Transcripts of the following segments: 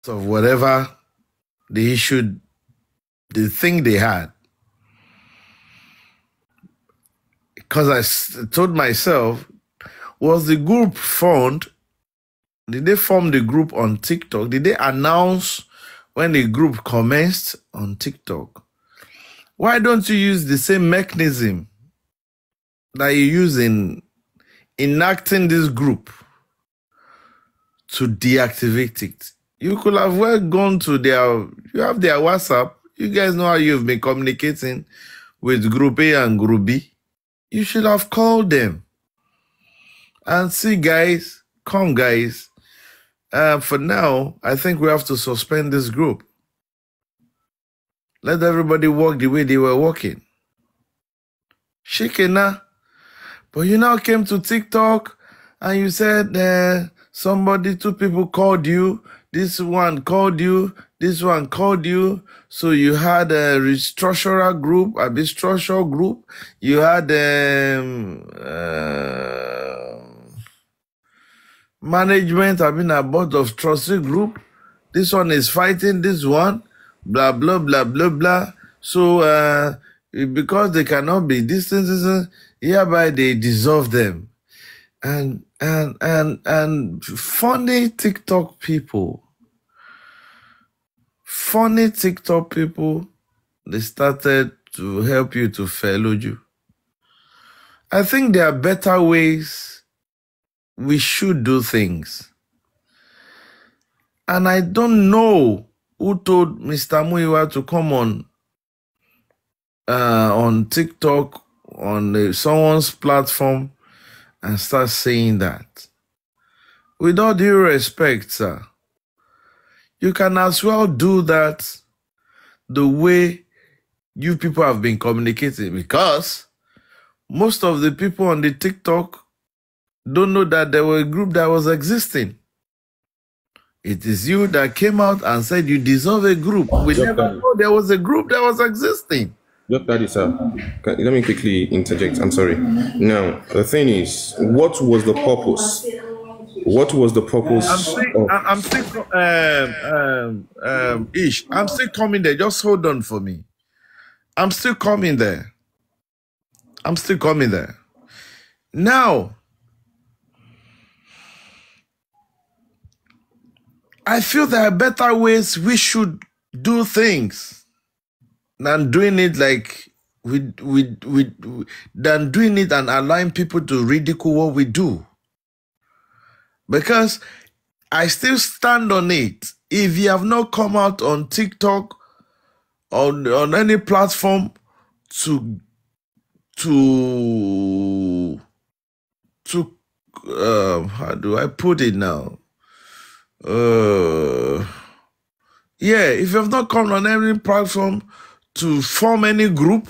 of whatever the issue, the thing they had. Because I told myself, was the group formed? Did they form the group on TikTok? Did they announce when the group commenced on TikTok? Why don't you use the same mechanism that you use in enacting this group to deactivate it? You could have well gone to you have their WhatsApp. You guys know how you've been communicating with Group A and Group B. You should have called them and see, guys, come guys. For now, I think we have to suspend this group. Let everybody walk the way they were walking. Shikena. But you now came to TikTok and you said two people called you. This one called you. This one called you. So you had a restructural group, a structural group. You had management, a board of trustee group. This one is fighting this one, blah, blah, blah, blah, blah. So because they cannot be distanced, hereby they dissolve them. And funny TikTok people, they started to help you to follow you. I think there are better ways we should do things. And I don't know who told Mr. Muyiwa to come on TikTok, on someone's platform, and start saying that. With all due respect, sir, you can as well do that the way you people have been communicating, because most of the people on the TikTok don't know that there was a group that was existing. It is you that came out and said you dissolve a group. We never know there was a group that was existing. Just that is, sir. Let me quickly interject. I'm sorry. Now, the thing is, what was the purpose? What was the purpose? I'm still coming there. Just hold on for me. I'm still coming there. Now, I feel there are better ways we should do things than doing it like than doing it and allowing people to ridicule what we do. Because I still stand on it. If you have not come out on TikTok or on any platform to how do I put it now? Yeah, if you have not come on any platform to form any group,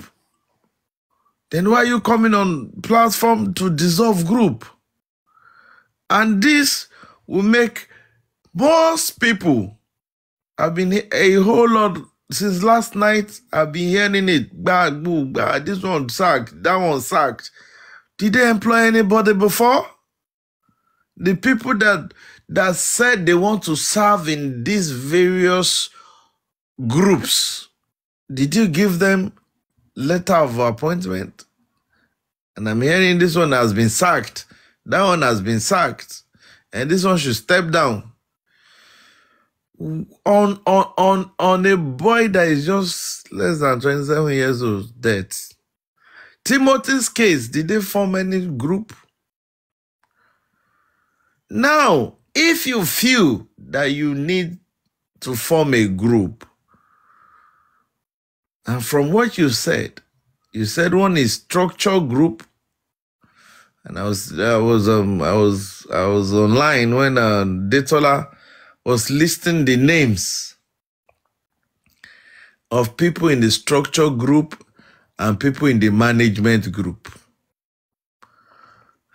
then why are you coming on platform to dissolve group? And this will make most people, I've been a whole lot since last night, I've been hearing it, this one sacked, that one sacked. Did they employ anybody before? The people that said they want to serve in these various groups, did you give them letter of appointment? And I'm hearing this one has been sacked, that one has been sacked, and this one should step down. On a boy that is just less than 27 years old, death. Timothy's case, did they form any group? Now, if you feel that you need to form a group, and from what you said one is structure group, and I was online when Detola was listing the names of people in the structure group and people in the management group.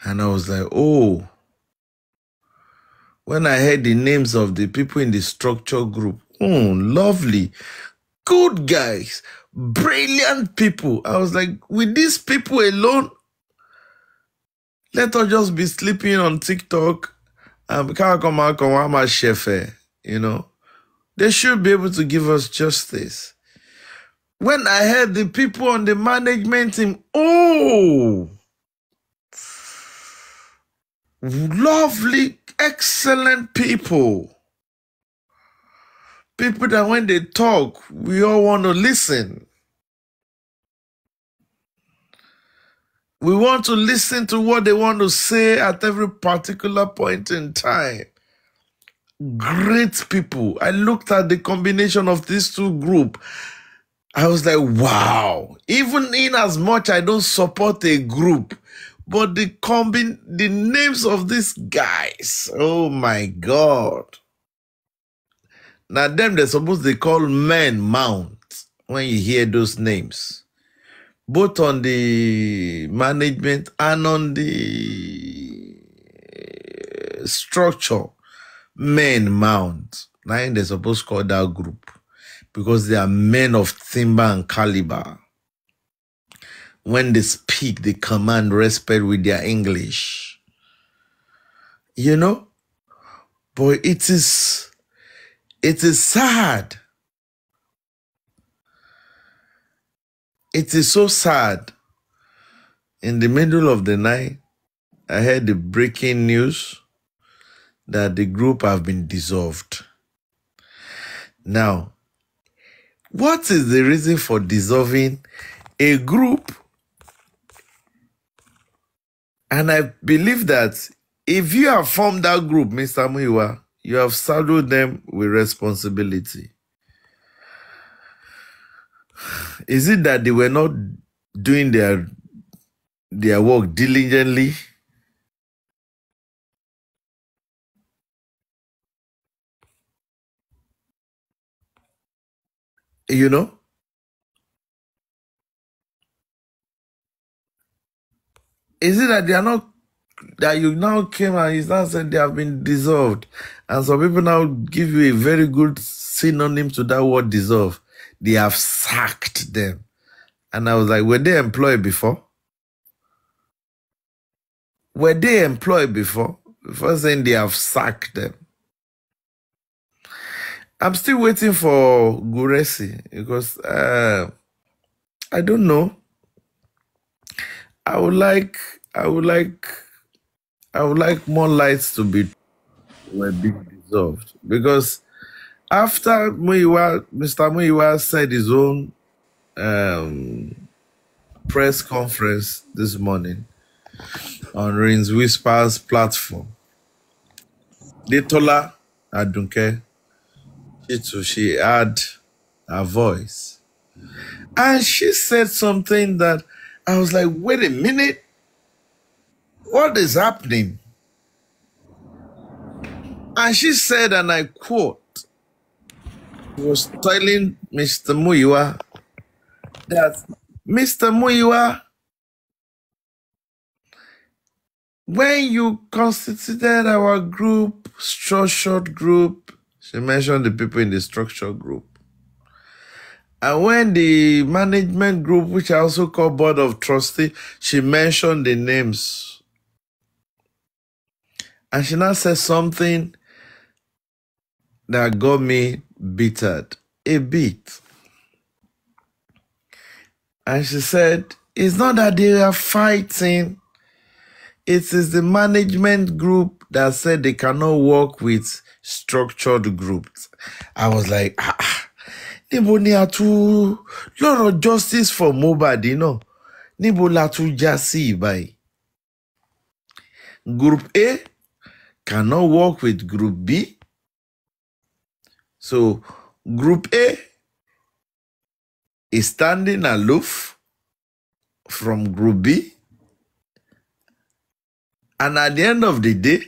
And I was like, oh, when I heard the names of the people in the structure group, lovely, good guys, brilliant people. I was like, with these people alone, let us just be sleeping on TikTok and you know. They should be able to give us justice. When I heard the people on the management team, oh, lovely, excellent people. People that when they talk, we all want to listen. We want to listen to what they want to say at every particular point in time. Great people. I looked at the combination of these two groups. I was like, wow. Even in as much I don't support a group, but the names of these guys, oh my God. Now them they're supposed to call men mount when you hear those names. Both on the management and on the structure, men mount. Now they're supposed to call that group because they are men of timber and caliber. When they speak, they command respect with their English. You know? But it is sad. It is so sad. In the middle of the night, I heard the breaking news that the group have been dissolved. Now, what is the reason for dissolving a group? And I believe that if you have formed that group, Mr. Muyiwa, you have saddled them with responsibility. Is it that they were not doing their work diligently? You know? Is it that they are not, that you now came and you now said they have been dissolved? And some people now give you a very good synonym to that word dissolve. They have sacked them. And I was like, were they employed before? Were they employed before? Before saying they have sacked them. I'm still waiting for Guresi because I don't know. I would like more lights to be being dissolved because after Muyiwa, Mr. Muyiwa said his own press conference this morning on Rain's Whispers platform, Detola Adunke, she had her voice. And she said something that I was like, wait a minute, what is happening? And she said, and I quote, she was telling Mr. Muyiwa that, Mr. Muyiwa, when you constituted our group, structured group, she mentioned the people in the structured group. And when the management group, which I also call Board of Trustees, she mentioned the names. And she now said something that got me bittered a bit. And she said, it's not that they are fighting. It is the management group that said they cannot work with structured groups. I was like, níbo ni a tún lọ́rọ̀ justice for Mohbad náà níbo la tún já sí báyìí. Group A cannot work with Group B. So Group A is standing aloof from Group B. And at the end of the day,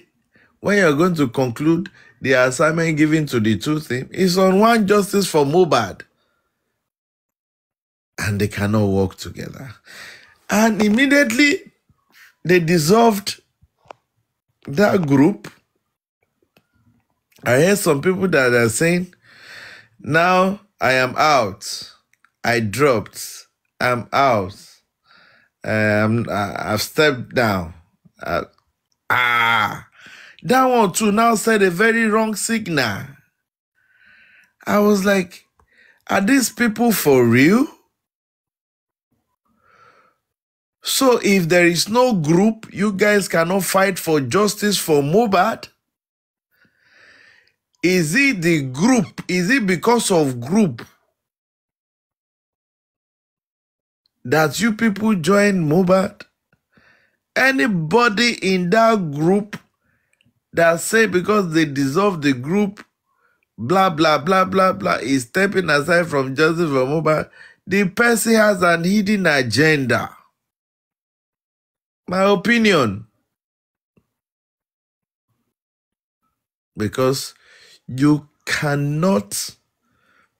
when you're going to conclude the assignment given to the two things, is on one justice for Mohbad. And they cannot work together. And immediately, they dissolved that group. I heard some people that are saying, now I am out. I dropped. I'm out. I've stepped down. That one too now said a very wrong signal. I was like, are these people for real? So if there is no group, you guys cannot fight for justice for Mohbad? Is it the group? Is it because of group that you people join Mohbad? Anybody in that group that say because they dissolve the group, blah, blah, blah, blah, blah, is stepping aside from justice for Mohbad, the person has an hidden agenda. My opinion. Because you cannot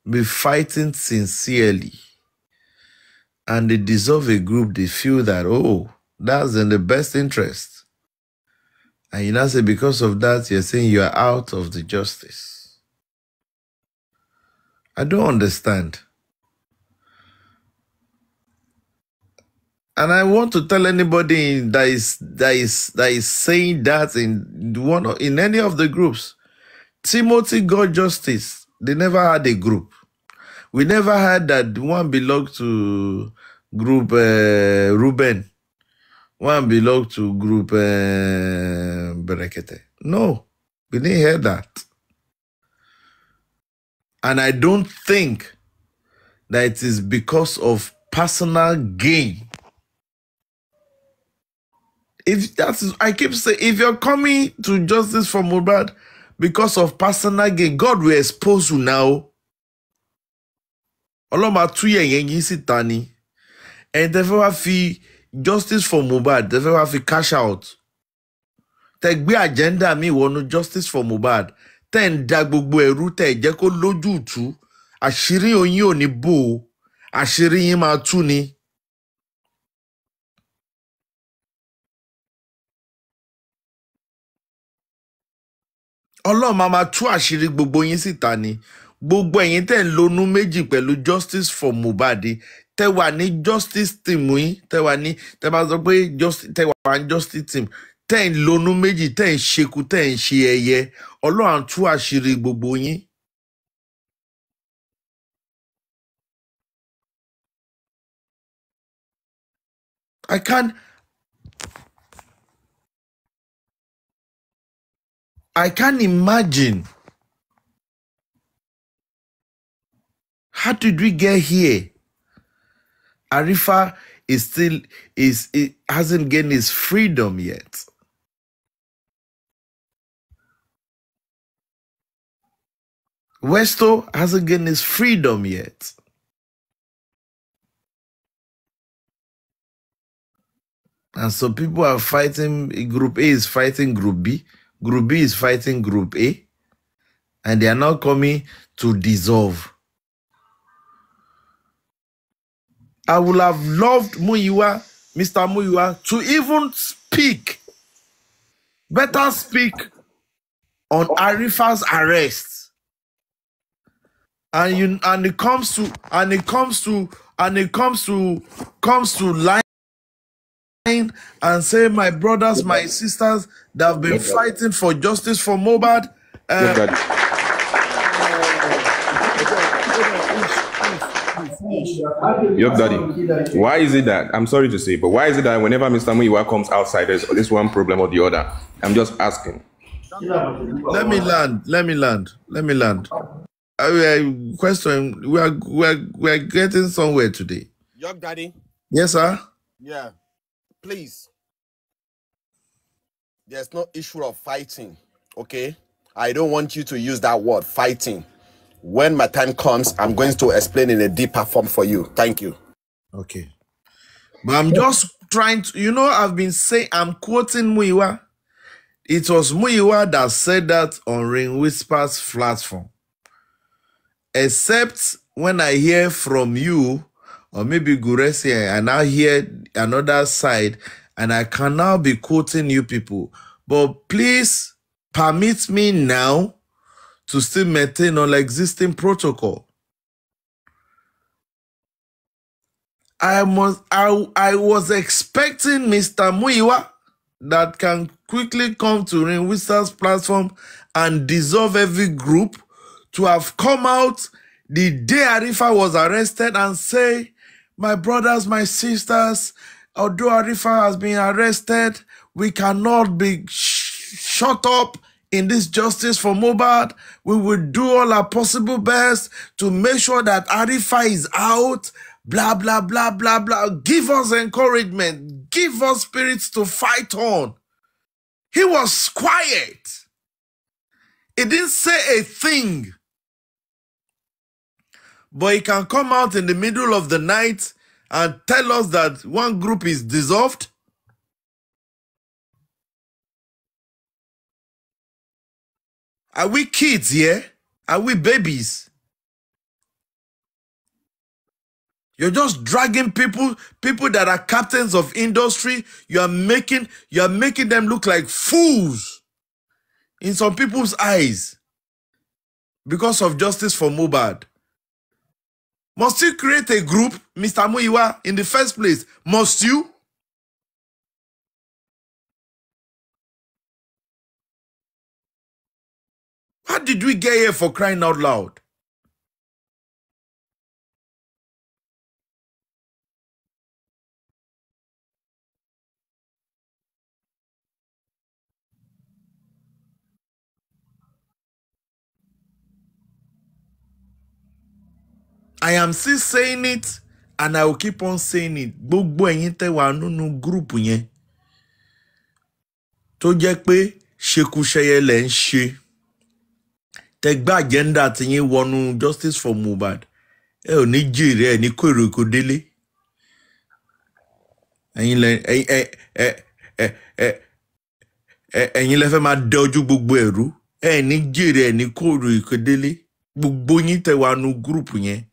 be fighting sincerely and they dissolve a group, they feel that, oh, that's in the best interest. And you now say because of that, you're saying you are out of the justice. I don't understand. And I want to tell anybody that is saying that in any of the groups, Timothy got justice. They never had a group. We never had that one belonged to group Ruben. One belonged to group Berekete. No, we didn't hear that. And I don't think that it is because of personal gain. If that is, I keep saying, if you're coming to justice for Mohbad because of personal gain, God will expose you now. Aloba 2 years tani, and therefore fi justice for Mohbad, therefore fi cash out. Take be agenda mi wonu justice for Mohbad. Ten da gbogbo eru te je ko loju tu. Àṣírí oyin ò ní bò. Àṣírí yín máa tú ni. Ọlọ́run máa tú àṣírí gbogbo yín síta ni. Gbogbo ẹ̀yin tẹ́ ń lonú méjì pẹ̀lú justice for Mohbad. Tẹ́ wà ní justice team yín. Tẹ́ wà ní tẹ́ bá sọ pé tẹ́ wà ní justice team. Tẹ́ ń lonú méjì, tẹ́ ń ṣekú, tẹ́ ń ṣe ẹyẹ. Ọlọ́run tú àṣírí gbogbo yín. I can't imagine. How did we get here? Arifa hasn't gained his freedom yet. Westo hasn't gained his freedom yet. And so people are fighting, Group A is fighting Group B, Group B is fighting Group A, and they are now coming to dissolve. I would have loved Muyiwa, Mr. Muyiwa, to even speak, better speak on Arifa's arrest. And it comes to line and say, my brothers, my sisters that have been fighting for justice for Mohbad. Yup, Daddy. Why is it that, I'm sorry to say, but why is it that whenever Mr. Muyiwa comes outside, there's this one problem or the other? I'm just asking. Let me land. Question, we are getting somewhere today. Yup, Daddy. Yes, sir? Yeah. Please. There's no issue of fighting, okay? I don't want you to use that word, fighting. When my time comes, I'm going to explain in a deeper form for you. Thank you. Okay. But I'm just trying to, I've been saying, I'm quoting Muyiwa. It was Muyiwa that said that on Ring Whispers platform. Except when I hear from you, or maybe Guresi, and I hear another side, and I can now be quoting you people. But please permit me now to still maintain all existing protocol. I was expecting Mr. Muyiwa that can quickly come to Ring Whispers platform and dissolve every group to have come out the day Arifa was arrested and say, my brothers, my sisters, although Arifa has been arrested, we cannot be shut up in this justice for Mohbad. We will do all our possible best to make sure that Arifa is out, blah, blah, blah, blah, blah. Give us encouragement. Give us spirits to fight on. He was quiet. He didn't say a thing. But he can come out in the middle of the night and tell us that one group is dissolved. Are we kids here? Are we babies? You're just dragging people that are captains of industry. You are making them look like fools in some people's eyes because of justice for Mohbad. Must you create a group, Mr. Muyiwa, in the first place? Must you? How did we get here, for crying out loud? I am still saying it, and I will keep on saying it. Gbogbo ẹ̀yin tẹ́ wà nínú group yẹn tó jẹ́ pé ṣekúṣẹyẹ lẹ ń ṣe. Tẹ́ gbé agenda tí yín wọnú justice for Mohbad. Ẹ ò ní jèrè ẹ ní kó èrò kó délé. Ẹ̀yin lẹ fẹ́ máa dẹ ojú gbogbo ẹ̀rú. Ẹ ní jèrè ẹ ní kó èrò kó délé. Gbogbo yín tẹ́ wà nínú group yẹn.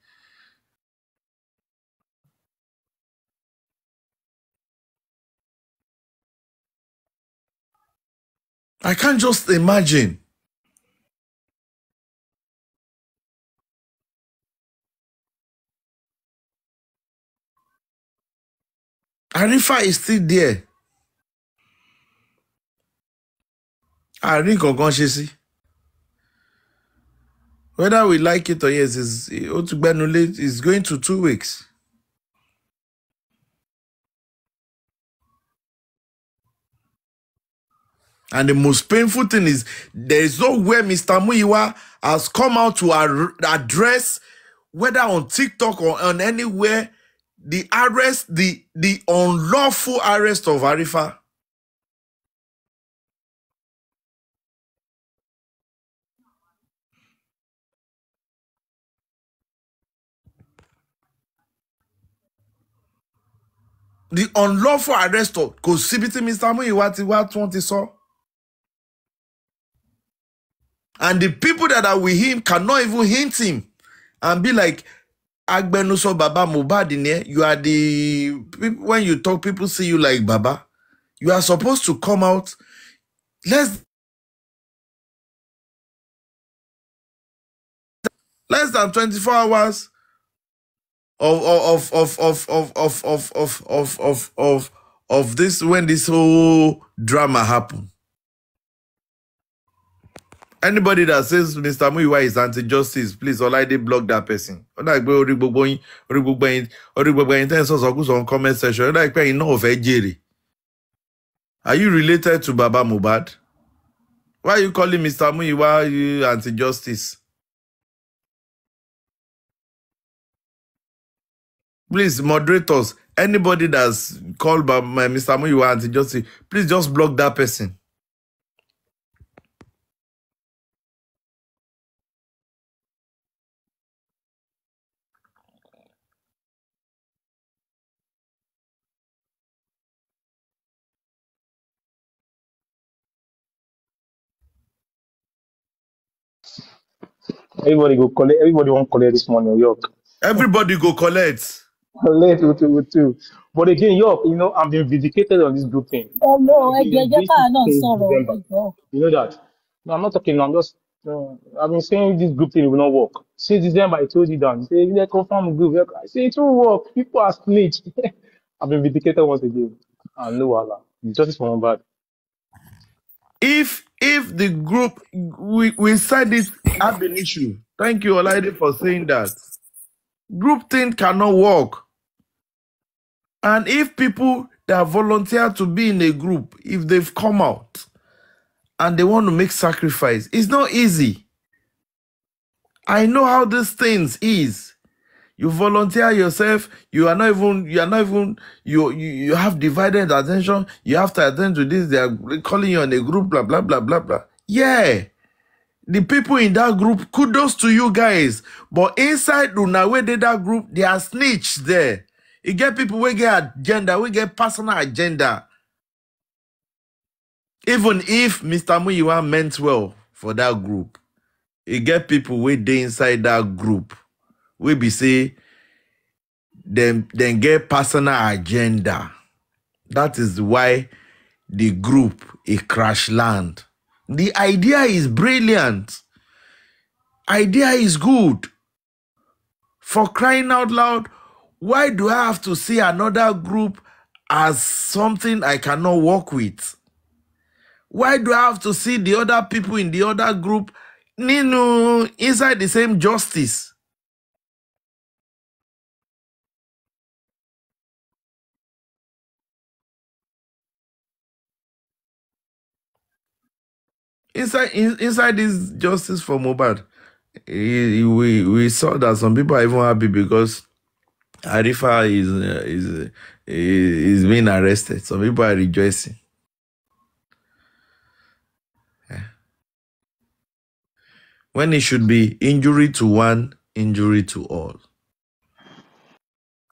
I can't just imagine. Arifa is still there. Àrí kankan ṣe sí. Whether we like it or yes, it's going to 2 weeks. And the most painful thing is there is nowhere Mr. Muyiwa has come out to address, whether on TikTok or on anywhere, the arrest, the unlawful arrest of Arifa. The unlawful arrest of Kosibiti Mr. Muyiwa ti wá tún ti sọ. And the people that are with him cannot even hint him and be like, Agbenuso Baba Mohbad in here. You are the people, when you talk, people see you like Baba. You are supposed to come out less than 24 hours of this, when this whole drama happened. Anybody that says Mr. Muyiwa is anti-justice, please already block that person. On comment section. Are you related to Baba Mohbad? Why are you calling Mr. Muyiwa anti-justice? Please, moderators, anybody that's called by Mr. Muyiwa anti-justice, please just block that person. Everybody go collect. Everybody want collect this money, York. Everybody go collect. Collect too. But again, York, I've been vindicated on this group thing. Oh no, I've been December. You know that? No, I'm not talking. I'm just. I've been saying this group thing will not work since December. I told you that. You say they confirm group. I say it will work. People are snitch. I've been vindicated once again. And no Allah. Justice for Mohbad. If the group we said it have an issue, Thank you, Olaide, for saying that. Group thing cannot work. And if people that volunteer to be in a group, if they've come out and they want to make sacrifice, it's not easy. I know how these things is. You volunteer yourself, you have divided attention, you have to attend to this, they are calling you on a group, blah, blah, blah, blah, blah. Yeah. The people in that group, kudos to you guys. But inside Una, where they that group, they are snitch there. You get people we get agenda, we get personal agenda. Even if Mr. Muyiwa meant well for that group, you get people we they inside that group. We be say them get personal agenda. That is why the group is crash land. The idea is brilliant. Idea is good. For crying out loud, why do I have to see another group as something I cannot work with? Why do I have to see the other people in the other group inside the same justice? Inside this justice for Mohbad, we saw that some people are even happy because Arifa is being arrested. Some people are rejoicing. When it should be injury to one, injury to all.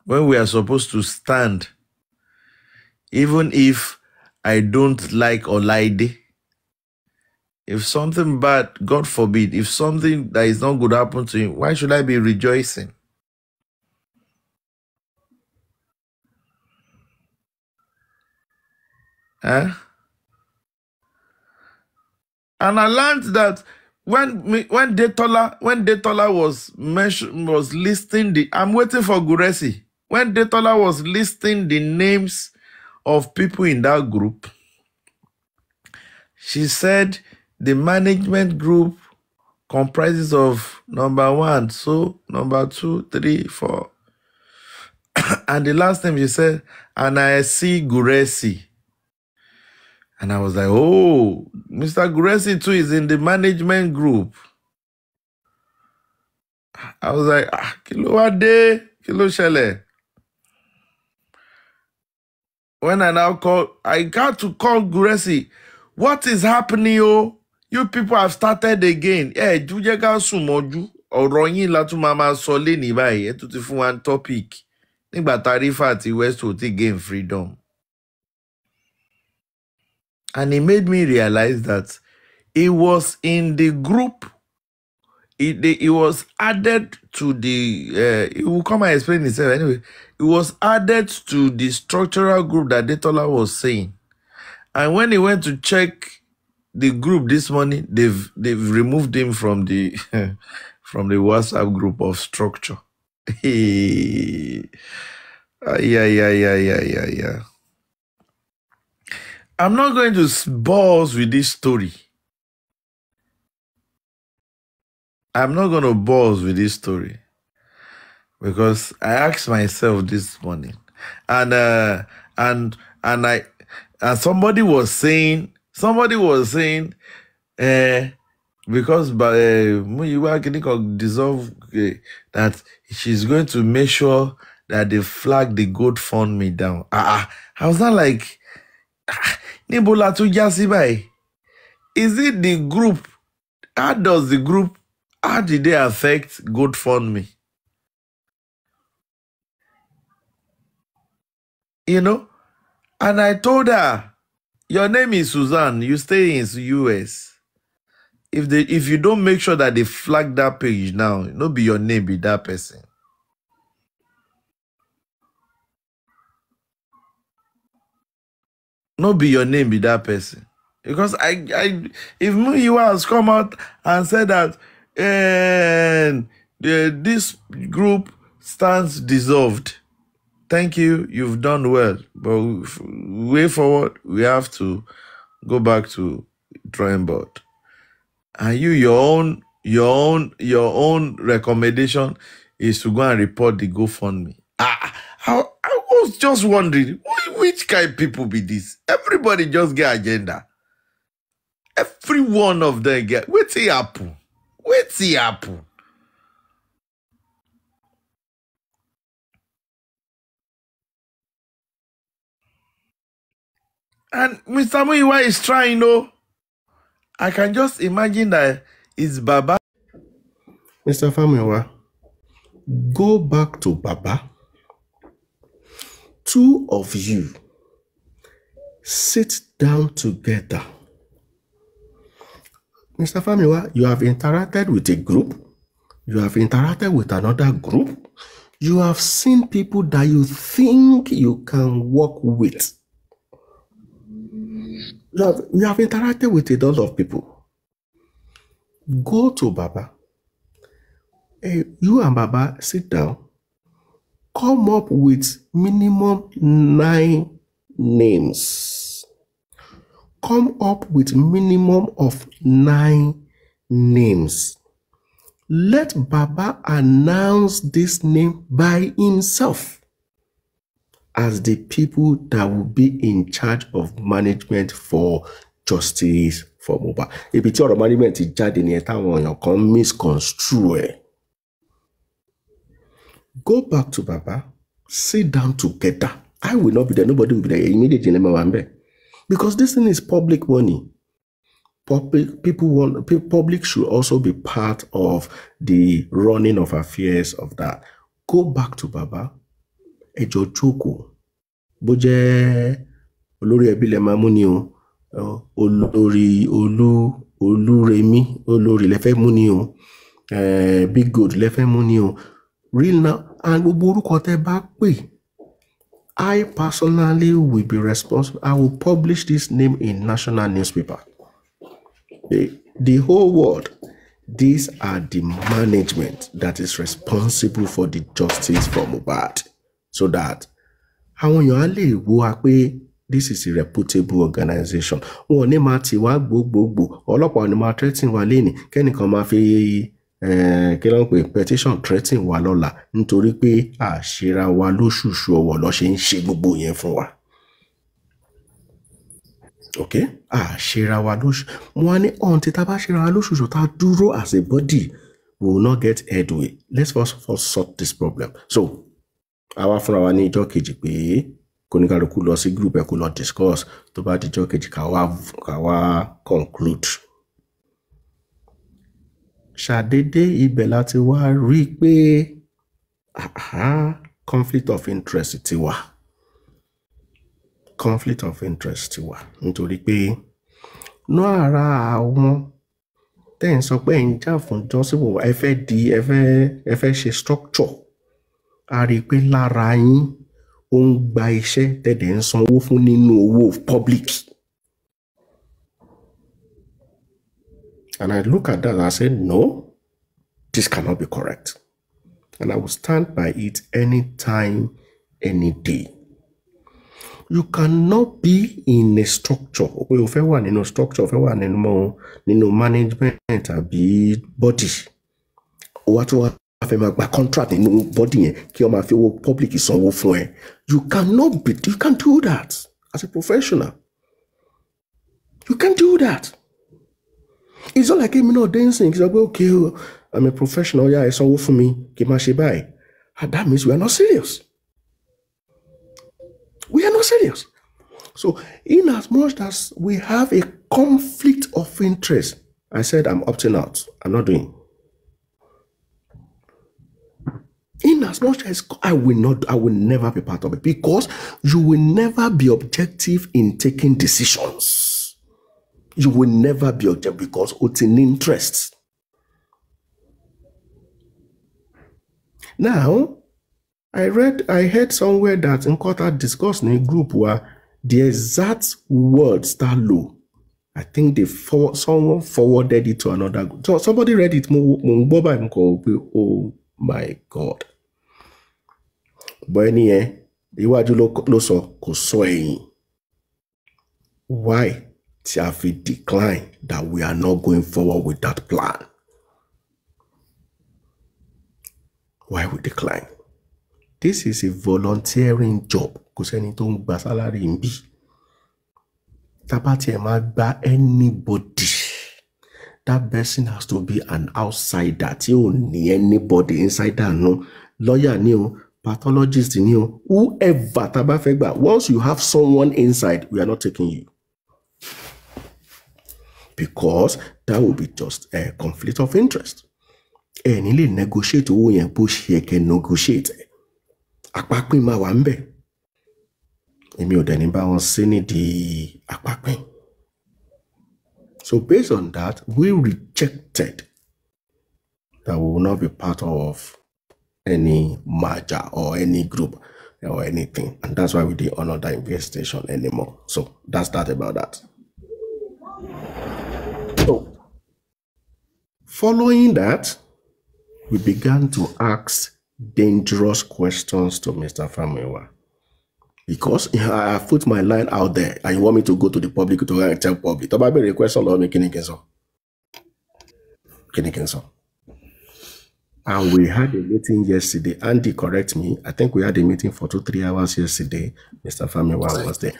When we are supposed to stand, even if I don't like Olaide, if something bad, God forbid, if something that is not good happen to him, why should I be rejoicing? Huh? And I learned that when Detola was listing the, I'm waiting for Guresi. When Detola was listing the names of people in that group, she said the management group comprises of number 1, so number 2, 3, 4. And the last name she said, and I see Guresi. And I was like, oh, Mr. Guresi too is in the management group. I was like, kilo ade, kilo shele. When I now I got to call Guresi. What is happening, oh? You people have started again. Eh, jujega sumoju. Ọ̀rọ̀ yín la tún máa sọ lénìí báyìí. Ẹ tún ti fún one topic. Nígbà Tarifa àti Westwood ti gain freedom. And it made me realize that it was in the group. It was added to the. It will come and explain itself anyway. It was added to the structural group that Detola was saying. And when he went to check the group this morning, they've removed him from the from the WhatsApp group of structure. Yeah. I'm not going to bore us with this story. I'm not going to bore us with this story because I asked myself this morning, and somebody was saying because Muyiwa can dissolve that she's going to make sure that they flag the GoFundMe down. I was not like, Nibola to Jasibai. Is it the group? How did they affect GoFundMe? You know? And I told her, your name is Suzanne, you stay in the US. If you don't make sure that they flag that page now, no be your name, be that person. No be your name, be that person. Because if Muyiwa has come out and said that this group stands dissolved, thank you, you've done well. But way forward, we have to go back to drawing board. And your your own recommendation is to go and report the GoFundMe. I was just wondering, which kind of people be this? Everybody just get agenda. Every one of them get. Wait till happen. Wait till happen. And Mr. Muyiwa is trying, I can just imagine that it's Baba. Mr. Muyiwa, go back to Baba. Two of you sit down together. Mr. Muyiwa, you have interacted with a group. You have interacted with another group. You have seen people that you think you can work with. You have interacted with a lot of people. Go to Baba. You and Baba sit down. Come up with minimum 9 names. Come up with minimum of 9 names. Let Baba announce this name by himself as the people that will be in charge of management for justice for Mohbad. Ibi tí ọ̀rọ̀ management ti jáde ní táwọn èèyàn kan misconstrue. Go back to Baba, sit down together. I will not be there, nobody will be there immediately. Because this thing is public money. Public should also be part of the running of affairs of that. Go back to Baba. Ejo joko. Boje olórí ẹbí lẹ máa mú ni o. Olórí Olúrẹ̀mí olórí lẹ fẹ́ mú ni o. Big good lẹ fẹ́ mú ni o. Real now, and gbogbo orúkọ tẹ́ bá pè. I personally will be responsible. I will publish this name in national newspaper. The whole world. These are the management that is responsible for the justice for Mohbad. So that àwọn èèyàn lè wo pé this is a reputable organization. Wọ́n ní máa ti wá gbogbogbò. Ọlọ́pàá ni máa threaten wa lẹ́ni. Kẹ́nìkan máa fi kí ló ń pè petition threaten wa lọ́la nítorí pé àṣírà wa lóṣùṣù ọwọ́ ló ṣe ń ṣe gbogbo yẹn fún wa. Okay? Àṣírà wa lóṣù. Wọ́n ní until tá bá ṣírà wa lóṣùṣù tá dúró as a body, we will not get headway. Let's first of all sort this problem. So, àwa fúnra wa ní ìjọ́ kejì pé kóníkàlùkù lọ sí group ẹ̀ kó lọ discuss tó bá di ìjọ́ kejì ká wá conclude. Ṣàdédé ibẹ̀ láti wá rí pé conflict of interest ti wà. Conflict of interest ti wà. Nítorí pé ara àwọn tẹ́ ń sọ pé ń jà fún jọ́sìbò ẹ fẹ́ ṣe structure. A rí pé lára yín ó ń gba iṣẹ́ tẹ́dẹ̀ ń sanwó fún nínú owó public. And I look at that and I said, no, this cannot be correct. And I will stand by it anytime, any day. You cannot be in a structure. You fẹ́ wà nínú structure, fẹ́ wà nínú management àbí body. What fẹ́ máa gba contract nínú body yẹn kí o máa fi owó public sanwó fún ẹ. You can't do that as a professional. You can't do that. It's not like me not dancing. It's like, okay, I'm a professional. Yeah, it's all for me. Keep my shibai. And that means we are not serious. We are not serious. So, in as much as we have a conflict of interest, I said I'm opting out. I'm not doing. In as much as I will never be part of it because you will never be objective in taking decisions. You will never be objective because it's an interest. Now, I heard somewhere that in court had discussed in a group where the exact words that low. I think someone forwarded it to another group. So somebody read it. Oh my God. But anyway, why? Tiafi decline that we are not going forward with that plan. why we decline? This is a volunteering job. Kò sẹ́ni tó ń gba salary ń bí. Tabati máa gba anybody. That person has to be an outsider. Tí ò ní anybody inside that no. Lawyer ni o, pathologist ni o, whoever tá bá fẹ́ gbà. Once you have someone inside, we are not taking you. Because that will be just a conflict of interest. Ẹni lè negotiate owó yẹn bó ṣe kẹ́ negotiate. Àpapín máa wà ńbẹ̀. Èmi ò dẹ̀ ní bá wọn sí nídìí àpapín. So based on that, we rejected that we will not be part of any merger or any group or anything. And that's why we didn't honor that investigation anymore. So that's that about that. So following that, we began to ask dangerous questions to Mr. Muyiwa. Because I put my line out there and you want me to go to the public to tell public. Tó bá béèrè question lọ́wọ́ mi, kí ni kí n sọ? And we had a meeting yesterday. Andy, correct me. I think we had a meeting for 2-3 hours yesterday. Mr. Muyiwa was there.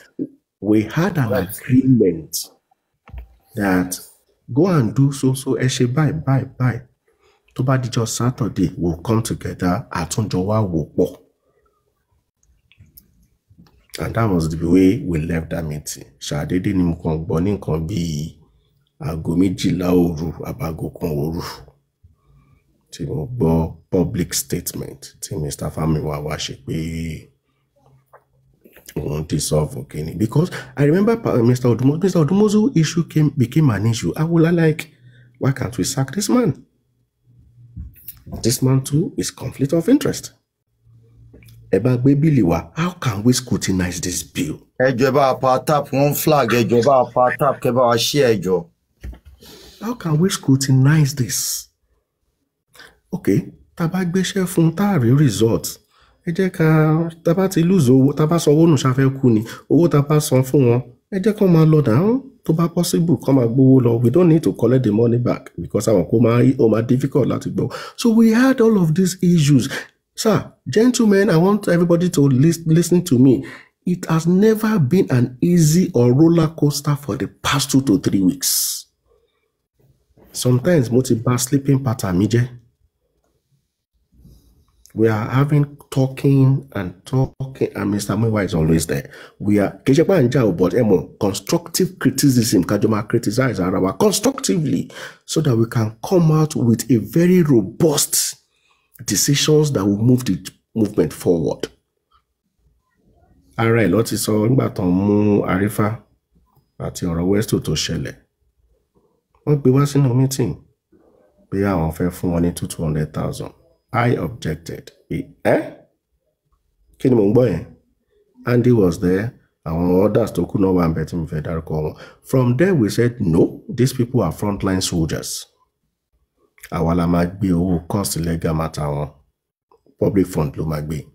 We had an agreement that go and do so, bye. Tó bá dijọ́ Saturday, we'll come together. Àtúnjọ wa wò pọ̀. And that was the way we left that meeting. Ṣàdédé ni mo kàn gbọ́ ní nǹkan bíi aago 12 òru àbágo 1 òru. Tí mo gbọ́ public statement tí Mr. Muyiwa wá ṣe pé òun dissolve kini. Because I remember Mr. Odumozu's issue became an issue. I was like, why can't we sack this man? This man too is conflict of interest. How can we scrutinize this bill? How can we scrutinize this? Okay, taba gbéṣẹ́ fún táàrí results. Ẹ jẹ́ ká taba ti lose owó, taba sọ owó nù ṣàfẹ́ kú ni, owó taba san fún wọn. Ẹ jẹ́ kó máa lọ down. Tó bá possible, kó máa gbówó lọ. We don't need to collect the money back because àwọn kó máa difficult láti gbọ́. So we had all of these issues. Sir, gentlemen, I want everybody to listen to me. It has never been an easy or roller coaster for the past 2 to 3 weeks. Sometimes, multiple sleeping pattern, we are having talking, and Mr. Muyiwa is always there. We are but constructive criticism, criticize our constructively, so that we can come out with a very robust decisions that will move the movement forward. Ara lot is all nígbà tán mú Arifa àti ọ̀rọ̀ West tó ṣẹlẹ̀. Wọ́n gbé wá sínú meeting pé àwọn fẹ́ fún wọn ní 200,000. I objected. Kí ni mò ń gbọ́ yẹn? Andy was there. Àwọn others tó kù náà wà ń bẹ̀ tí mo fẹ́ dárúkọ wọn. From there we said no, these people are frontline soldiers. Àwa la máa gbé owó cost legal matter wọn. Public fund ló máa gbé.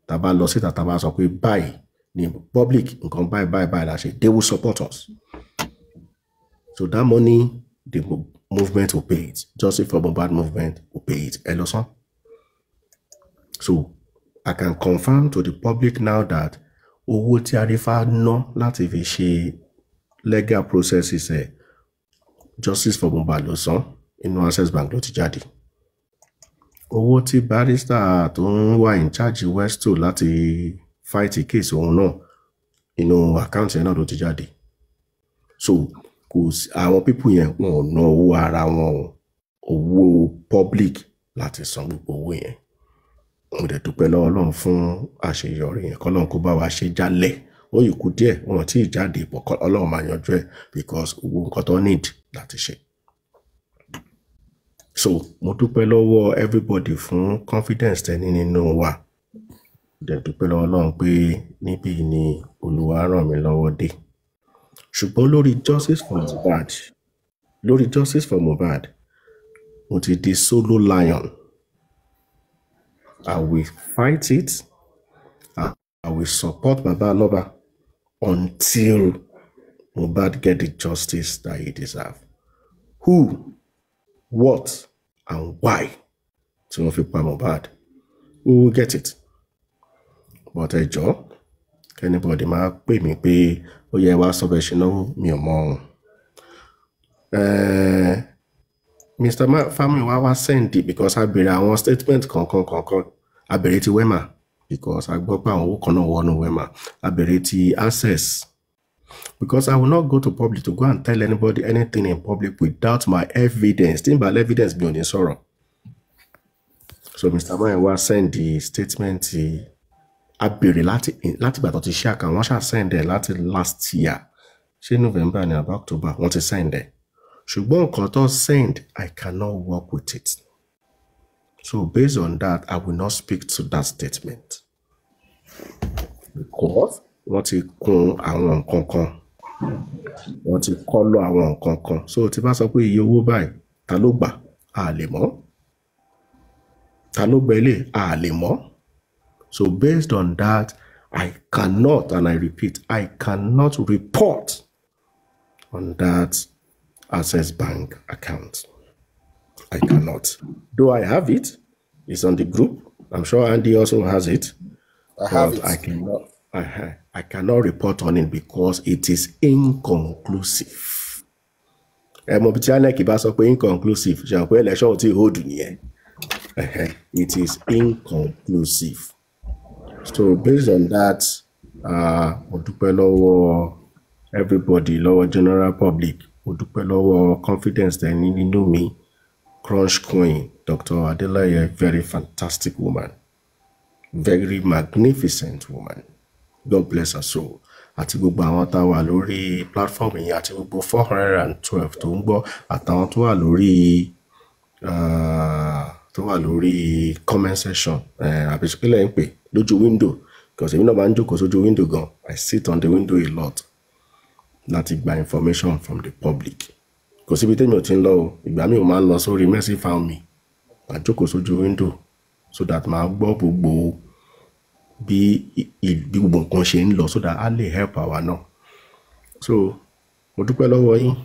Tàbá lọ síta tàbá sọ pé báyìí ni public nǹkan báyìí la ṣe. They will support us. So that money, the movement will pay it. Justice for Mohbad movement will pay it. Eloson. So I can confirm to the public now that owó tí Arifa ná láti fi ṣe legal processes Justice for Mohbad ló san. Inú Access Bank ló ti jáde. Owó tí barrister tó ń wà in charge Westo láti fight case òun náà inú account yẹn náà ló ti jáde. So àwọn people yẹn wọn ò ná owó ara wọn, owó public láti san gbogbo owó yẹn. Mo dẹ̀ dúpẹ́ lọ́wọ́ Ọlọ́run fún àṣeyọrí yẹn, k'Ọlọ́run kó bá wa ṣe jálẹ̀. Ó yìí kù díẹ̀ wọn tí ì jáde pọ̀, Ọlọ́run máa yanjú ẹ̀ because owó nǹkan tó need láti ṣe. So, mo dúpẹ́ lọ́wọ́ everybody fún confidence tẹ́ni nínú wa. Dẹ̀ dúpẹ́ lọ́wọ́ Ọlọ́run pé níbí ni Olúwa ràn mí lọ́wọ́ dé. Ṣùgbọ́n lórí justice for Mohbad, mo ti di solo lion. I will fight it. I will support Baba Aloba until Mohbad get the justice that he deserves. Who, what, and why tí wọ́n fi pa Mohbad, we will get it. But anybody máa pè mí pé ó yẹ wá sọ bẹ́ẹ̀ ṣe náwó mi ò mọ̀. Mr. Family wa send it because I bèrè àwọn statement kankan. I bèrè ti Wema because I gbọ́ pé àwọn owó kan náà wọnú Wema. I bèrè ti Access because I will not go to public to go and tell anybody anything in public without my evidence. Tí n bá evidence bí ò ní sọ̀rọ̀. So Mr. Muyiwa send the statement a bèrè láti ìgbà tó ti ṣe àkà wọ́n ṣá send ẹ̀ láti last year. Ṣé November ni àbí October wọ́n ti send ẹ̀. Ṣùgbọ́n nǹkan tó send, I cannot work with it. So based on that, I will not speak to that statement. Because wọ́n ti kún àwọn nǹkan kan. Wọ́n ti kọ́lọ̀ àwọn nǹkan kan. So tí bá sọ pé iye owó báyìí, ta ló gbà? A lè mọ̀. Ta ló gbà ilé? A lè mọ̀. So based on that, I cannot, and I repeat, I cannot report on that Access Bank account. I cannot. Though I have it, it's on the group. I'm sure Andy also has it. I have it. I cannot report on it because it is inconclusive. Inconclusive. It is inconclusive. So based on that, everybody, lower general public, confidence then in me, Crunch Queen, Dr. Adelaye, very fantastic woman, very magnificent woman. God bless her soul. Àti gbogbo àwọn tá wà lórí platform yìí àti gbogbo 412 tó ń gbọ́ àtàwọn tó wà lórí comment section àbísíkílẹ̀ ń pè lójú window because èmi náà máa ń jókòó sójú window gan. I sit on the window a lot láti gba information from the public. Kò síbi tèmi ò ti ń lọ o, ìgbà mi ò máa ń lọ sórí Mercy Found Me. Màá jókòó sójú window so that màá gbọ́ gbogbo bí gbogbo nǹkan ṣe ń lọ so that I lè help àwa náà. So mo dúpẹ́ lọ́wọ́ yín,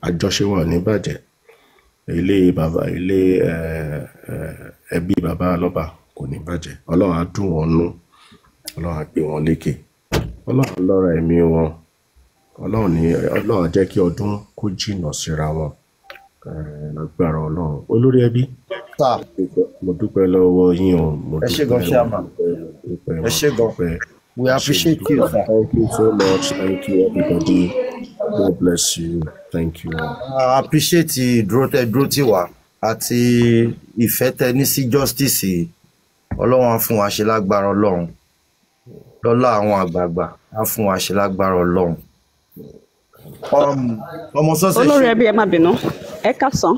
àjọṣe wa ò ní bàjẹ́. Ilé ẹbí bàbá Aloba kò ní bàjẹ́. Ọlọ́run á dùn wọ́n nú, Ọlọ́run á gbé wọn lékè, Ọlọ́run lọ́ra ẹ̀mí wọn, Ọlọ́run á jẹ́ kí ọdún kó jìnnà síra wọn. Lágbára Ọlọ́run. Olórí ẹbí, mo dúpẹ́ lọ́wọ́ yín o. Ẹ ṣé gan, Chairman. Ẹ ṣé gan. We appreciate you, sir. Thank you so much. Thank you, everybody. God bless you. Thank you. I appreciate ìdúró tì wá àti ìfẹ́ tẹ́ ní sí justice. Ọlọ́run á fún wa ṣe lágbára Ọlọ́run. Lọ́lá àwọn àgbààgbà á fún wa ṣe lágbára Ọlọ́run. Ọmọ sọ́sẹ̀ olórí ẹbí ẹ má bínú. Ẹ káàsán.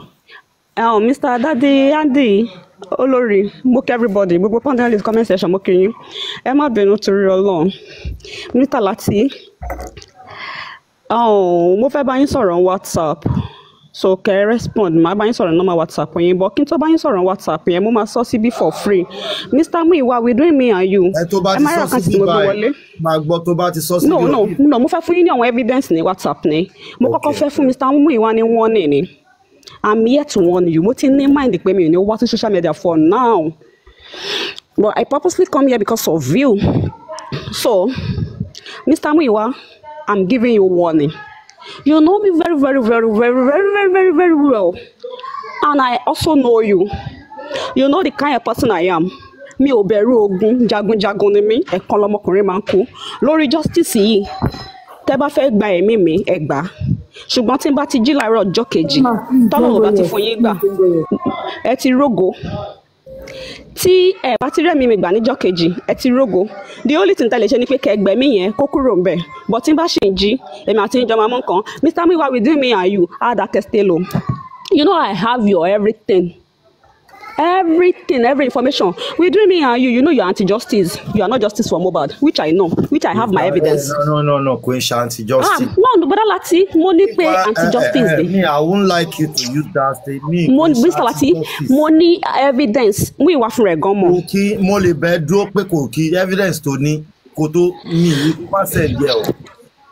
Mr. Daddy Andy olórí mo kí everybody gbogbo panelist comment section mo kí yín. Ẹ má bínú torí Ọlọ́run. Mr. Lati mo fẹ́ bá yín sọ̀rọ̀ on WhatsApp. So kẹ́ respond máa bá yín sọ̀rọ̀ normal WhatsApp yín, but kí n tó bá yín sọ̀rọ̀ WhatsApp yẹn mo máa sọ síbí for free. Mr. Muyiwa, we doing me and you. Ẹ tó bá ti sọ síbí báyìí máa gbọ́ tó bá ti sọ síbí. No, mo fẹ́ fún yín ní àwọn evidence ní WhatsApp ni. Mo kọ́kọ́ fẹ́ fún Mr. Muyiwa ní warning ni. I'm here to warn you. Mo ti ní mind pé mi ò ní wá sí social media for now. But I purposely come here because of you. So, Mr. Muyiwa, I'm giving you warning. You know me very, very, very, very, very, very, very, very well. And I also know you. You know the kind of person I am. Mi ò bẹ̀rù ogun, jagunjagun ni mí, ẹ̀kan lọmọkùnrin máa ń kú. Lórí justice yìí, tẹ́ bá fẹ́ gba ẹ̀mí mi, ẹ gbà. Ṣùgbọ́n tí n bá ti jí láàárọ̀ ọjọ́ kejì, tọ́lọ́run bá ti fún yín gbà, ẹ ti rógo. Tí ẹ bá ti rẹ́mi mi gbà níjọ́ kejì, ẹ ti rógo. The only thing tẹ́ lè ṣe ni pé kẹ́ gbẹ̀mí yẹn kó kúrò ń bẹ̀. But tí n bá ṣe ń jí, èmi àti ìjọba mọ́ nǹkan. Mr. Muyiwa, we do me and you, Ada Stelo. You know I have your everything. Everything, every information. We do me and you know you're anti-justice. You are not justice for Mohbad, which I know, which I have my evidence. No, Queen anti-justice. No, but Lati, money pay anti-justice. Me, I wouldn't like you to use that statement. Mr. Lati, money evidence. We were from Regomo. Okay, money bed do pe ko ki evidence to ni ko to mi pa send there o.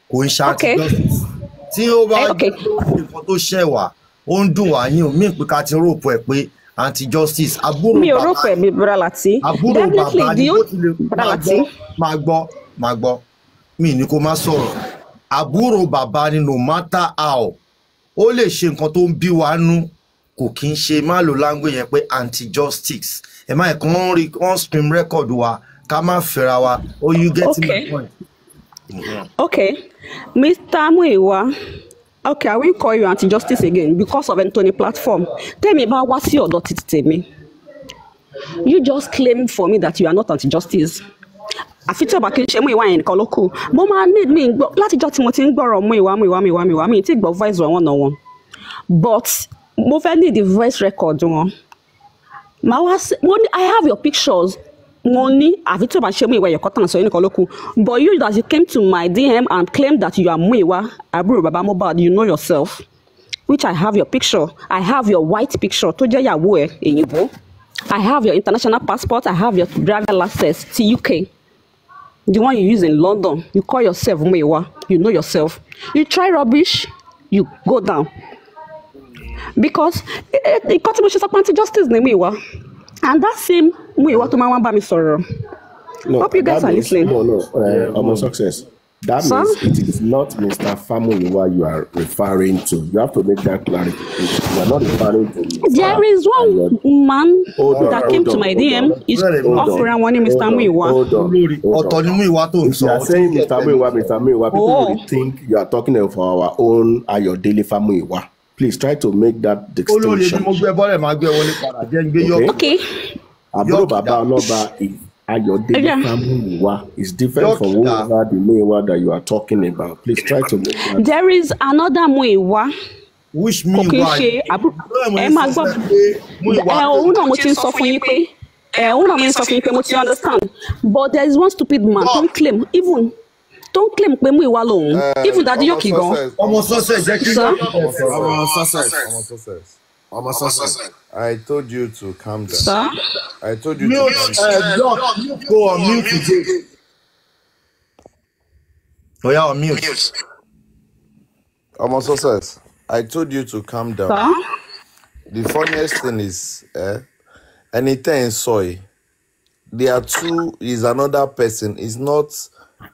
Queen anti-justice. Tí ó bá nǹkan tó ṣe wá, ó ń dùn wá yín o, mi pé ká ti rope ẹ pé anti-justice. Àbúrò Mi ò rò bàbá pé mi Brother Lati. àbúrò Definitely bàbá the ni bó only tilẹ̀ Brother máa Lati. gbọ́ mi ní kó má sọ̀rọ̀. Àbúrò bàbá ni no matter how ó lè ṣe nǹkan tó ń bí wa nú kò kí ń ṣe má lo language yẹn pé anti-justice. Ẹ má ẹ̀kan wọ́n stream record wa ká má fẹ́ra wa. Oh, you get my point. Okay. Mr. Muyiwa. Okay, I won't call you anti-justice again because of Anthony platform. Tell me about what's your daughter to me. You just claim for me that you are not anti-justice. I feel so back in Muyiwa and Koloko. Mama need me láti jọ́ tí mo ti ń gbọ́rọ̀ Muyiwa mi take voice one. But mo fẹ́ need the voice record one. I have your pictures. Money, I feel so bad Muyiwa your cotton so Koloko. But you that you came to my DM and claimed that you are Muyiwa, Aburo Baba Mohbad, you know yourself. Which I have your picture. I have your white picture. To jẹ́ ìyàwó ẹ Èyìnbó. I have your international passport. I have your driver license to UK. The one you use in London. You call yourself Muyiwa. You know yourself. You try rubbish, you go down. Because it got to be anti-justice ni Muyiwa. And that same Muyiwa to my one by me sorrow. Hope you guys are listening. No, success. That means it is not Mr. Famuyiwa you are referring to. You have to make that clarification. You are not referring to. There is one man that came to my DM. Is offering one name Mr. Muyiwa. If you are saying Mr. Muyiwa, people will think you are talking of our own Ayodele Famuyiwa. Please try to make that distinction. Okay. Aburo Baba Aloba is Ayodele Famuyiwa is different from whoever the Muyiwa that you are talking about. Please try to make that. There is another Muyiwa. Which Muyiwa? Understand. But there is one stupid man. Don't claim pé Muyiwa lòun. Even that Yoki gan. Almost success. I told you to calm down. Sir? I told you to calm down. Go on mute today. Oh yeah, on mute. Almost success. I told you to calm down. Sir? The funniest thing is, anything soy. There are two. Is another person. Is not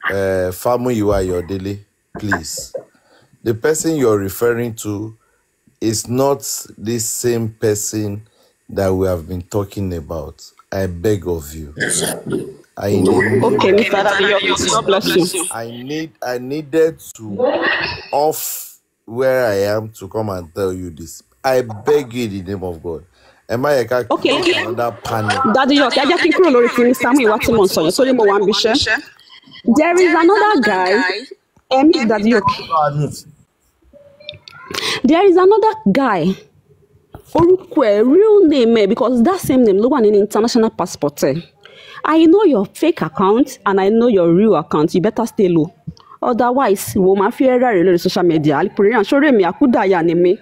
Famuyiwa Ayodele. Please, the person you're referring to is not this same person that we have been talking about. I beg of you. I need, okay, Mr. Adeyomi, God bless you. I needed to off where I am to come and tell you this. I beg you in the name of God. Am I okay? Another panic? Daddy, I just think Lori Mr. Muyiwa tí mo sọ yẹn sórí mo wà ń bíṣẹ́. There is another guy. Daddy, okay. There is another guy. Real name, because that same name, no one in international passport. I know your fake account and I know your real account. You better stay low. Otherwise, wo ma fi error lórí social media. Alipuriyan sore mi akudaya ni mi.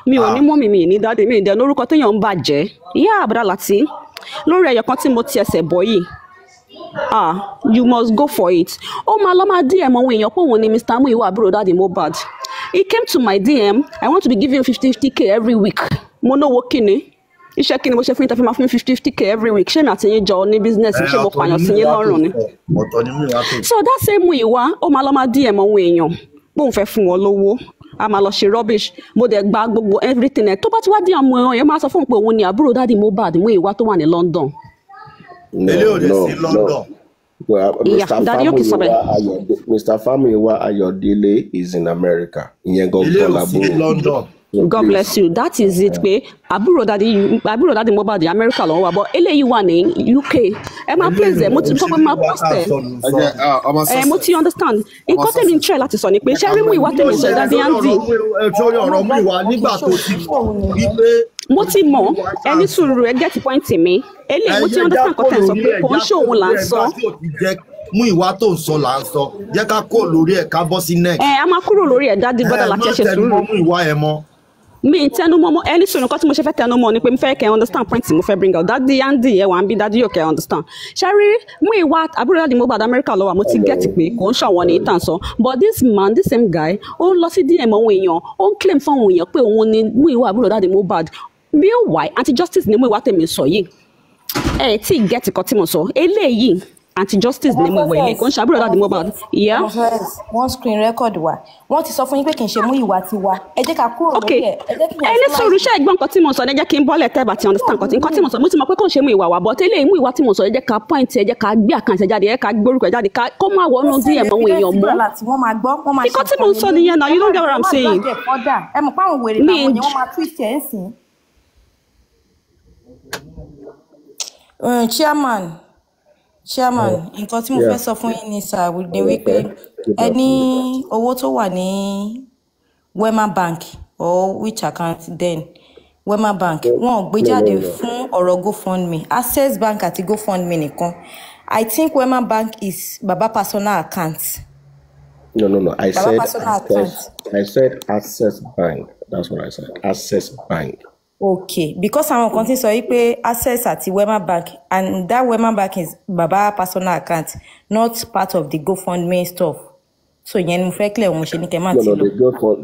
Mi ò ní mọ́mì mi ní dáadé mi ìdẹ lórúkọ téèyàn ń bàjẹ́. Yeah, Brother Lati. Lórí ẹyọ kan tí mo ti ẹsẹ̀ bọ̀ yìí. You must go for it. Oh, my lama DM when you're putting Mr. Muyiwa Aburo Daddy Mohbad. He came to my DM. I want to be giving you 50k every week. Mono working. You checking mo ṣe fún interview ma fún 50k every week. Ṣé mi àti yín jọ ní business ṣé mo pààyàn sí yín lọ́rùn ni. So that same Muyiwa, ó máa lọ máa DM àwọn èèyàn. Bó ń fẹ́ fún wọn lówó. A máa lọ ṣe rubbish. Mo dẹ̀ gba gbogbo everything. Tó bá ti wá DM àwọn èèyàn máa sọ fún pé òun ni Aburo Daddy Mohbad Muyiwa tó wà ní London. No. Well, Mr. Famuyiwa Ayodele is in America. London. God bless you. That is it. Pé Aburo Daddy Mohbad America ló wà, but eléyìí wà ní UK. Ẹ máa place there. Mo ti sọ pé máa post there. Mo ti understand. Nǹkan tẹ̀mí ń try láti sọ ni pé ṣé rí Muyiwa tẹ̀mí sọ Daddy Andy. Ọ̀rọ̀ Muyiwa nígbà tó ti wípé. Mo ti mọ̀ ẹni sùúrù ẹ get point mi. Eléyìí mo ti understand nǹkan tẹ̀ sọ pé kò ń ṣe òun là ń sọ. Muyiwa tó ń sọ là ń sọ. Jẹ́ ká kó lórí ẹ̀ ká bọ́ sí next. A máa kúrò lórí ẹ̀ Daddy Brother Lati ẹ ṣe sùúrù. Muyiwa ẹ̀ mọ́. Mi tẹnumọ́ ẹni sùúrù nǹkan tí mo ṣe fẹ́ tẹnumọ́ ni pé mo fẹ́ kẹ́ understand point mo fẹ́ bring out Daddy Andy ẹ̀ wà ń bí Daddy yóò kẹ́ understand. Ṣẹ́rí Muyiwa Aburo Daddy Mohbad America lọ́wọ́ mo ti get pé kò ń ṣàwọn ní ìtàn sọ, but this man this same guy ó lọ sí DM àwọn èèyàn ó ń claim fún àwọn èèyàn pé òun ni Muyiwa Aburo Daddy Mohbad bí ó wà anti-justice ni Muyiwa tèmi sọ yìí tí get nǹkan tí mo sọ eléyìí anti-justice ni Muyiwa ilé kò ń ṣàbúrò láti Mohbad. wọ́n screen record wa wọ́n ti sọ fún yín pé kì í ṣe Muyiwa tiwa ẹ jẹ́ ká kúrò lórí ẹ̀ ẹ jẹ́ kí n ẹni sọ̀rọ̀ iṣẹ́ ẹ̀gbọ́n nǹkan tí mo sọ ẹ jẹ́ kí n bọ́lẹ̀ tẹ́ bá ti understand nǹkan tí mo sọ mo ti mọ̀ pé kò ń ṣe Muyiwa wa but eléyìí Muyiwa tí mo sọ ẹ jẹ́ ká point ẹ jẹ́ ká gbé àkáǹtì jáde ẹ ká gbé orúkọ jáde kó má wọnú díẹ̀ mọ́ àwọn èèyàn mọ́ nǹkan tí mo sọ nìyẹn náà you don't get what I'm saying. ẹ mọ̀ pé àwọn wèrè làwọn yẹn wọ́n máa twist ẹ̀ ń sìn. chairman nǹkan tí mo fẹ́ sọ fún yín ni sir ni wípé ẹ ní owó tó wà ní Wema Bank or which account then Wema Bank wọn ò gbé jáde fún ọ̀rọ̀ GoFundMe Access Bank àti GoFundMe nìkan I think Wema Bank is Baba personal account. No. I said Access Bank. That's what I said. Access Bank. Okay, because àwọn kan ti sọ yìí pé Access àti Wema Bank and that Wema Bank is Baba personal account, not part of the GoFundMe stuff. So yẹn ni mo fẹ́ clear mo ṣe ní kẹ́ má ti lọ. No,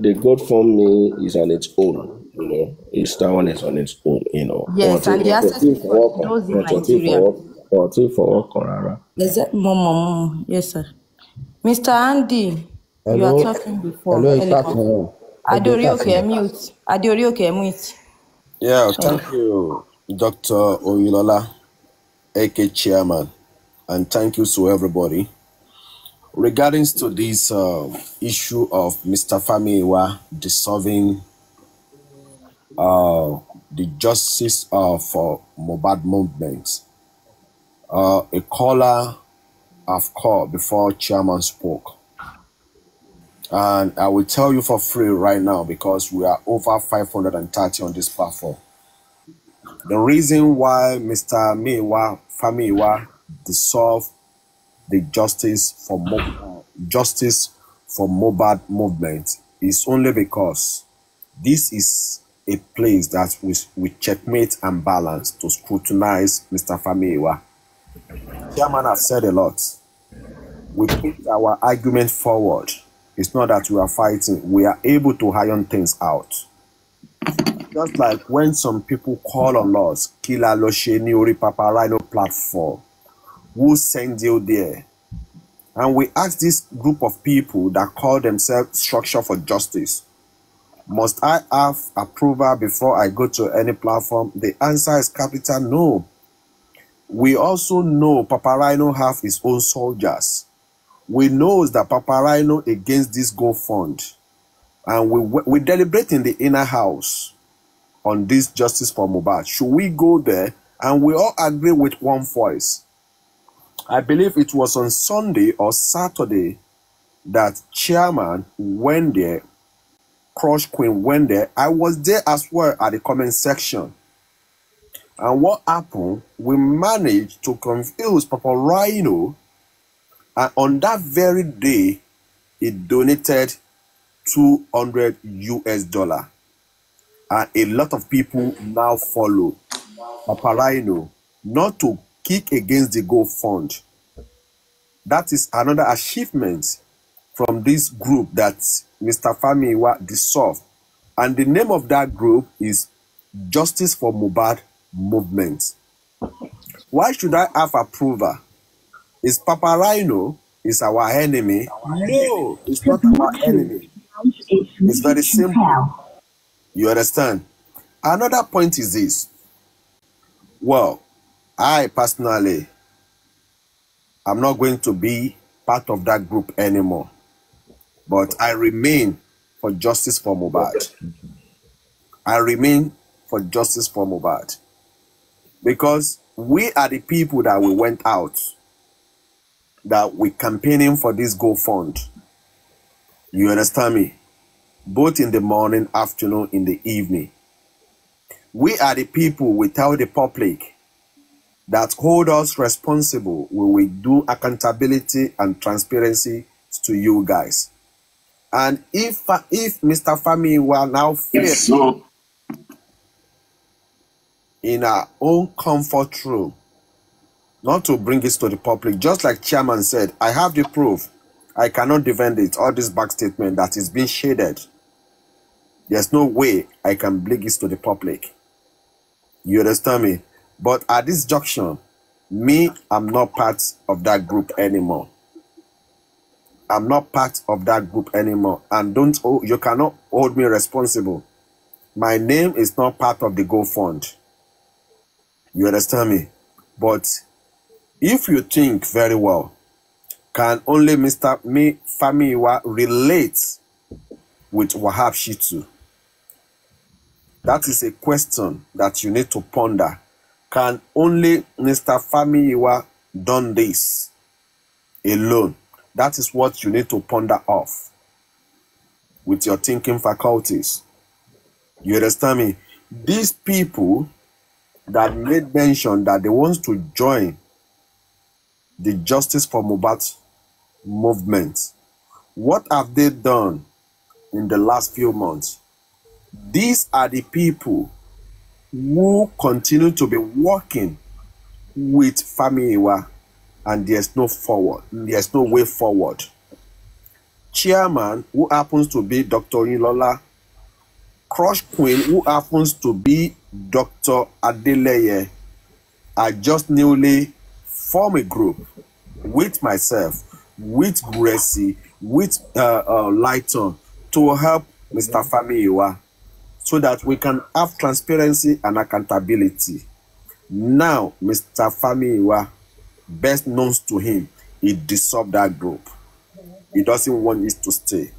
the GoFundMe is on its own, you know. That one is on its own, you know. Yes, and the Access for those in Nigeria. Yes, sir. Mr. Andy, you are talking before. Hello. Adeorioke, mute. Yeah, thank you, Dr. Oyilola, AK Chairman, and thank you to everybody. Regarding to this issue of Mr. Muyiwa dissolving the justice for Mohbad movement, a caller I've called before Chairman spoke. And I will tell you for free right now because we are over 530 on this platform. The reason why Mr. Muyiwa dissolved the justice for Mohbad movement is only because this is a place that we checkmate and balance to scrutinize Mr. Muyiwa. Chairman has said a lot. We put our argument forward. It's not that we are fighting. We are able to iron things out. Just like when some people call on us, Kila Losheni Ori Papa Rhino platform, who send you there? And we ask this group of people that call themselves Structure for Justice, must I have approval before I go to any platform? The answer is capital no. We also know Papa Rhino have his own soldiers. We know that Papa Rhino against this GoFund, and we deliberate in the inner house on this justice for Mohbad. Should we go there? And we all agree with one voice. I believe it was on Sunday or Saturday that Chairman went there, Crush Queen went there. I was there as well at the comment section. And what happened? We managed to confuse Papa Rhino. And on that very day, he donated $200. And a lot of people now follow Papa Rhino not to kick against the GoFund. That is another achievement from this group that Mr. Muyiwa dissolved. And the name of that group is Justice for Mohbad Movement. Why should I have approval? Is Papa Rhino is our enemy? No, it's not our enemy. It's very simple. You understand? Another point is this. Well, I personally, I'm not going to be part of that group anymore. But I remain for justice for Mohbad. I remain for justice for Mohbad. Because we are the people that we went out, that we campaigning for this GoFund. You understand me? Both in the morning, afternoon, in the evening. We are the people we tell the public that hold us responsible. We will do accountability and transparency to you guys. And if Mr. Muyiwa now fail in our own comfort room, not to bring it to the public, just like Chairman said, I have the proof. I cannot defend it. All this back statement that is being shaded. There's no way I can bring it to the public. You understand me? But at this junction, me, I'm not part of that group anymore. I'm not part of that group anymore. And you cannot hold me responsible. My name is not part of the Go Fund. You understand me? But if you think very well, can only Mr. Muyiwa relate with Wahab Shitu? That is a question that you need to ponder. Can only Mr. Muyiwa done this alone? That is what you need to ponder off with your thinking faculties. You understand me? These people that made mention that they want to join the Justice for Mohbad movement, what have they done in the last few months? These are the people who continue to be working with Muyiwa, and there's no way forward. Chairman, who happens to be Dr. Ilola, Crush Queen, who happens to be Dr. Adeleye, I just newly formed a group with myself, with Gracie, with Lighton, to help Mr. Muyiwa, so that we can have transparency and accountability. Now, Mr. Muyiwa, best known to him, he dissolved that group. He doesn't want it to stay.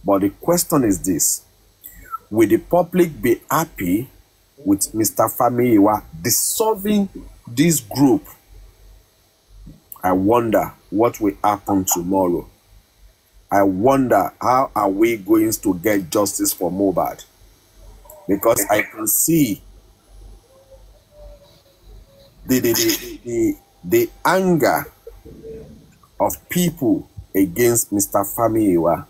But the question is this: will the public be happy with Mr. Muyiwa dissolving this group? I wonder what will happen tomorrow. I wonder how are we going to get justice for Mohbad? Because I can see the anger of people against Mr. Muyiwa.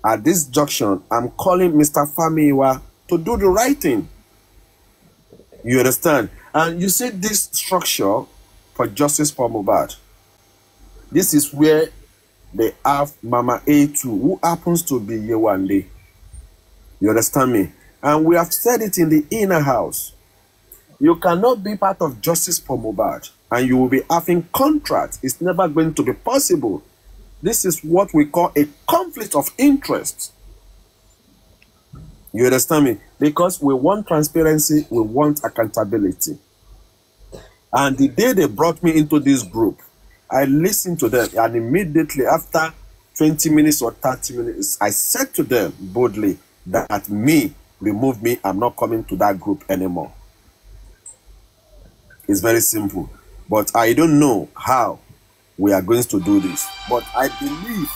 At this junction, I'm calling Mr. Muyiwa to do the right thing. You understand? And you see this structure for justice for Mohbad. This is where they have Mama A2, who happens to be Yewande. You understand me? And we have said it in the inner house. You cannot be part of justice for Mohbad and you will be having contracts. It's never going to be possible. This is what we call a conflict of interest. You understand me? Because we want transparency, we want accountability. And the day they brought me into this group, I listened to them, and immediately after 20 minutes or 30 minutes, I said to them boldly that remove me, I'm not coming to that group anymore. It's very simple. But I don't know how we are going to do this. But I believe